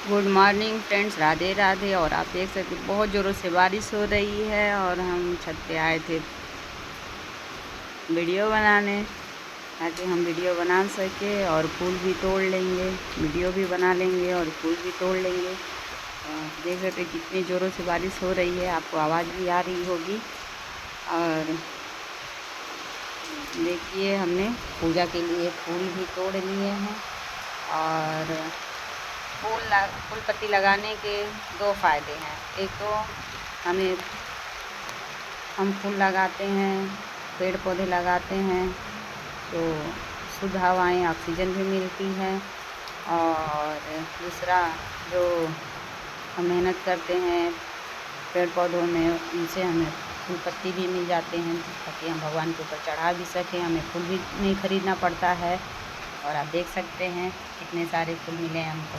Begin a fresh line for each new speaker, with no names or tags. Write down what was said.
Good morning friends, Radhe Radhe. और आप देख सकते बहुत ज़ोरों से बारिश हो रही है और हम छत पे आए थे वीडियो बनाने, ताकि हम वीडियो बना सके और फूल भी तोड़ लेंगे, वीडियो भी बना लेंगे और फूल भी तोड़ लेंगे। देख सकते कितनी ज़ोरों से बारिश हो रही है, आपको आवाज़ भी आ रही होगी। और देखिए हमने पूजा के लिए फूल भी तोड़ लिए हैं। और फूल पत्ती लगाने के दो फ़ायदे हैं। एक तो हम फूल लगाते हैं, पेड़ पौधे लगाते हैं तो शुद्ध हवाएं, ऑक्सीजन भी मिलती है। और दूसरा, जो हम मेहनत करते हैं पेड़ पौधों में, उनसे हमें फूल पत्ती भी मिल जाते हैं, ताकि हम भगवान के ऊपर चढ़ा भी सकें, हमें फूल भी नहीं खरीदना पड़ता है। और आप देख सकते हैं कितने सारे फूल मिले हमको।